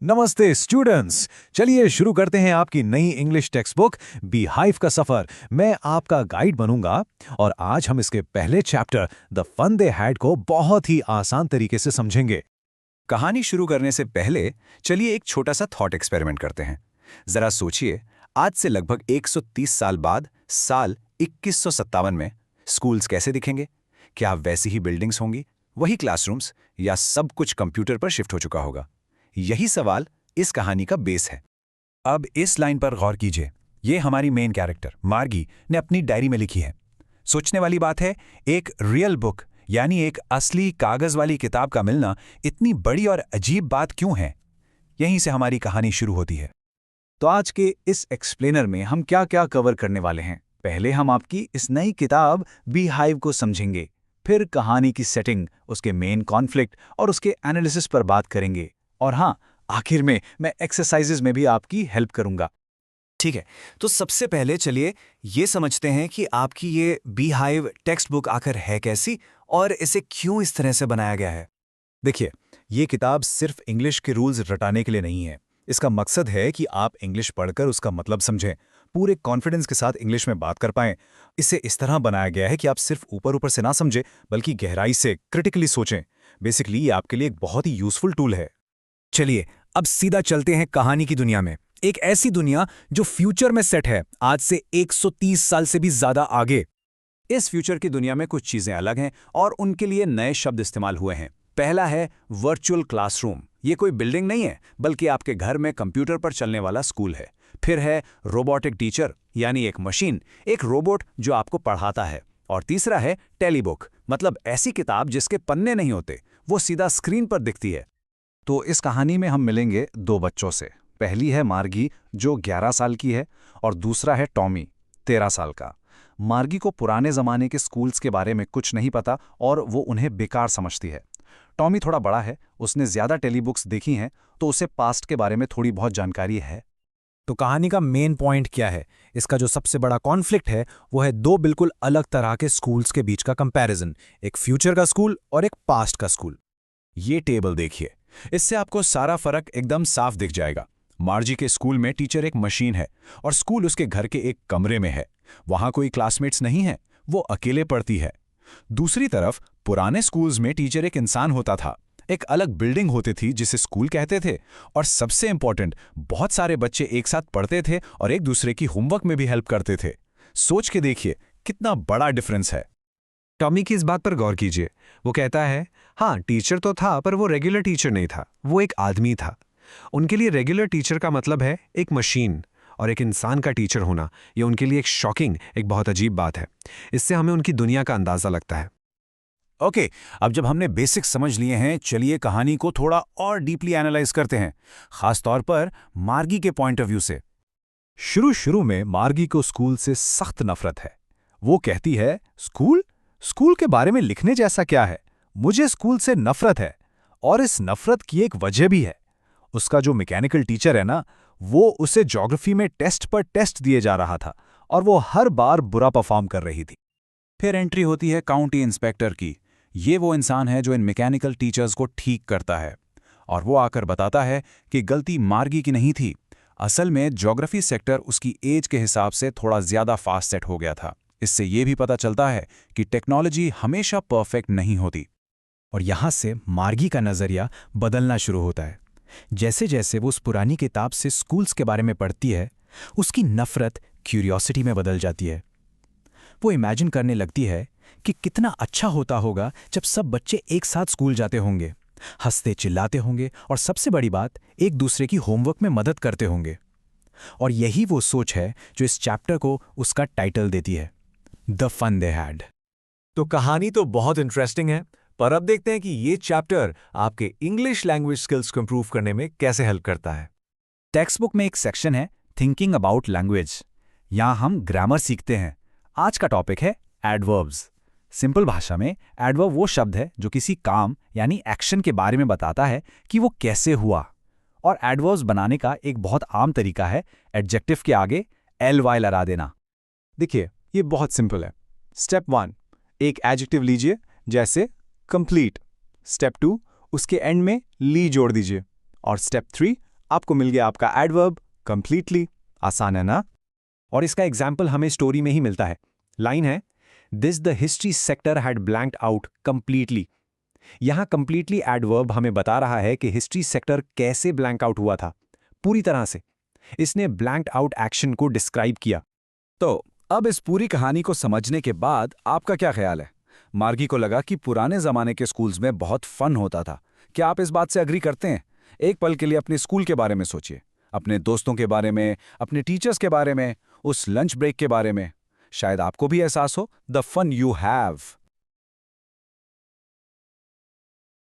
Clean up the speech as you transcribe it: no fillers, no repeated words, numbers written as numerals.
नमस्ते स्टूडेंट्स। चलिए शुरू करते हैं आपकी नई इंग्लिश टेक्स्ट बुक बीहाइव का सफर। मैं आपका गाइड बनूंगा और आज हम इसके पहले chapter the fun they had को बहुत ही आसान तरीके से समझेंगे। कहानी शुरू करने से पहले चलिए एक छोटा सा थॉट एक्सपेरिमेंट करते हैं। जरा सोचिए, आज से लगभग 130 साल बाद साल 2157 में स्कूल्स कैसे दिखेंगे? क्या वैसी ही बिल्डिंग्स होंगी, वही क्लासरूम्स, या सब कुछ कंप्यूटर पर शिफ्ट हो चुका होगा? यही सवाल इस कहानी का बेस है। अब इस लाइन पर गौर कीजिए। ये हमारी मेन कैरेक्टर मार्गी ने अपनी डायरी में लिखी है। सोचने वाली बात है, एक रियल बुक यानी एक असली कागज वाली किताब का मिलना इतनी बड़ी और अजीब बात क्यों है? यहीं से हमारी कहानी शुरू होती है। तो आज के इस एक्सप्लेनर में हम क्या क्या कवर करने वाले हैं? पहले हम आपकी इस नई किताब बीहाइव को समझेंगे, फिर कहानी की सेटिंग, उसके मेन कॉन्फ्लिक्ट और उसके एनालिसिस पर बात करेंगे, और हाँ, आखिर में मैं एक्सरसाइजेज में भी आपकी हेल्प करूंगा। ठीक है, तो सबसे पहले चलिए ये समझते हैं कि आपकी ये बीहाइव टेक्स्ट बुक आखिर है कैसी और इसे क्यों इस तरह से बनाया गया है। देखिए, ये किताब सिर्फ इंग्लिश के रूल्स रटाने के लिए नहीं है। इसका मकसद है कि आप इंग्लिश पढ़कर उसका मतलब समझें, पूरे कॉन्फिडेंस के साथ इंग्लिश में बात कर पाएं। इसे इस तरह बनाया गया है कि आप सिर्फ ऊपर ऊपर से ना समझें, बल्कि गहराई से क्रिटिकली सोचें। बेसिकली ये आपके लिए एक बहुत ही यूजफुल टूल है। चलिए अब सीधा चलते हैं कहानी की दुनिया में, एक ऐसी दुनिया जो फ्यूचर में सेट है, आज से 130 साल से भी ज्यादा आगे। इस फ्यूचर की दुनिया में कुछ चीजें अलग हैं और उनके लिए नए शब्द इस्तेमाल हुए हैं। पहला है वर्चुअल क्लासरूम। ये कोई बिल्डिंग नहीं है, बल्कि आपके घर में कंप्यूटर पर चलने वाला स्कूल है। फिर है रोबोटिक टीचर, यानी एक मशीन, एक रोबोट जो आपको पढ़ाता है। और तीसरा है टेलीबुक, मतलब ऐसी किताब जिसके पन्ने नहीं होते, वो सीधा स्क्रीन पर दिखती है। तो इस कहानी में हम मिलेंगे दो बच्चों से। पहली है मार्गी, जो 11 साल की है, और दूसरा है टॉमी, 13 साल का। मार्गी को पुराने ज़माने के स्कूल्स के बारे में कुछ नहीं पता और वो उन्हें बेकार समझती है। टॉमी थोड़ा बड़ा है, उसने ज़्यादा टेलीबुक्स देखी हैं, तो उसे पास्ट के बारे में थोड़ी बहुत जानकारी है। तो कहानी का मेन पॉइंट क्या है? इसका जो सबसे बड़ा कॉन्फ्लिक्ट है वो है दो बिल्कुल अलग तरह के स्कूल्स के बीच का कंपैरिजन, एक फ्यूचर का स्कूल और एक पास्ट का स्कूल। ये टेबल देखिए, इससे आपको सारा फर्क एकदम साफ दिख जाएगा। मार्जी के स्कूल में टीचर एक मशीन है और स्कूल उसके घर के एक कमरे में है। वहां कोई क्लासमेट्स नहीं है, वो अकेले पढ़ती है। दूसरी तरफ पुराने स्कूल्स में टीचर एक इंसान होता था, एक अलग बिल्डिंग होती थी जिसे स्कूल कहते थे, और सबसे इंपॉर्टेंट, बहुत सारे बच्चे एक साथ पढ़ते थे और एक दूसरे की होमवर्क में भी हेल्प करते थे। सोच के देखिए कितना बड़ा डिफरेंस है। टॉमी की इस बात पर गौर कीजिए। वो कहता है, हाँ टीचर तो था, पर वो रेगुलर टीचर नहीं था, वो एक आदमी था। उनके लिए रेगुलर टीचर का मतलब है एक मशीन, और एक इंसान का टीचर होना ये उनके लिए एक शॉकिंग, एक बहुत अजीब बात है। इससे हमें उनकी दुनिया का अंदाजा लगता है। ओके, अब जब हमने बेसिक्स समझ लिए हैं, चलिए कहानी को थोड़ा और डीपली एनालाइज करते हैं, खासतौर पर मार्गी के पॉइंट ऑफ व्यू से। शुरू में मार्गी को स्कूल से सख्त नफरत है। वो कहती है, स्कूल स्कूल के बारे में लिखने जैसा क्या है? मुझे स्कूल से नफरत है। और इस नफरत की एक वजह भी है। उसका जो मैकेनिकल टीचर है ना, वो उसे ज्योग्राफी में टेस्ट पर टेस्ट दिए जा रहा था और वो हर बार बुरा परफॉर्म कर रही थी। फिर एंट्री होती है काउंटी इंस्पेक्टर की। ये वो इंसान है जो इन मैकेनिकल टीचर्स को ठीक करता है, और वो आकर बताता है कि गलती मार्गी की नहीं थी। असल में ज्योग्राफी सेक्टर उसकी एज के हिसाब से थोड़ा ज्यादा फास्ट सेट हो गया था। इससे ये भी पता चलता है कि टेक्नोलॉजी हमेशा परफेक्ट नहीं होती। और यहां से मार्गी का नजरिया बदलना शुरू होता है। जैसे जैसे वो उस पुरानी किताब से स्कूल्स के बारे में पढ़ती है, उसकी नफरत क्यूरियोसिटी में बदल जाती है। वो इमेजिन करने लगती है कि कितना अच्छा होता होगा जब सब बच्चे एक साथ स्कूल जाते होंगे, हंसते चिल्लाते होंगे और सबसे बड़ी बात, एक दूसरे की होमवर्क में मदद करते होंगे। और यही वो सोच है जो इस चैप्टर को उसका टाइटल देती है, द फन दे हैड। तो कहानी तो बहुत इंटरेस्टिंग है, पर अब देखते हैं कि ये चैप्टर आपके इंग्लिश लैंग्वेज स्किल्स को इंप्रूव करने में कैसे हेल्प करता है। टेक्स्ट बुक में एक सेक्शन है थिंकिंग अबाउट लैंग्वेज। यहाँ हम ग्रामर सीखते हैं। आज का टॉपिक है एडवर्ब्स। सिंपल भाषा में एडवर्ब वो शब्द है जो किसी काम यानी एक्शन के बारे में बताता है कि वो कैसे हुआ। और एडवर्ब्स बनाने का एक बहुत आम तरीका है एडजेक्टिव के आगे ly लगा देना। देखिए, ये बहुत सिंपल है। स्टेप 1, एक एडजेक्टिव लीजिए, जैसे कंप्लीट। स्टेप 2, उसके एंड में ली जोड़ दीजिए। और स्टेप 3, आपको मिल गया आपका एडवर्ब कंप्लीटली। आसान है ना? और इसका एग्जाम्पल हमें स्टोरी में ही मिलता है। लाइन है, this the history sector had blanked out completely. यहां कंप्लीटली एडवर्ब हमें बता रहा है कि हिस्ट्री सेक्टर कैसे ब्लैंक आउट हुआ था, पूरी तरह से। इसने ब्लैंक्ड आउट एक्शन को डिस्क्राइब किया। तो अब इस पूरी कहानी को समझने के बाद आपका क्या ख्याल है? मार्गी को लगा कि पुराने जमाने के स्कूल्स में बहुत फन होता था। क्या आप इस बात से एग्री करते हैं? एक पल के लिए अपने स्कूल के बारे में सोचिए, अपने दोस्तों के बारे में, अपने टीचर्स के बारे में, उस लंच ब्रेक के बारे में। शायद आपको भी एहसास हो द फन यू हैव।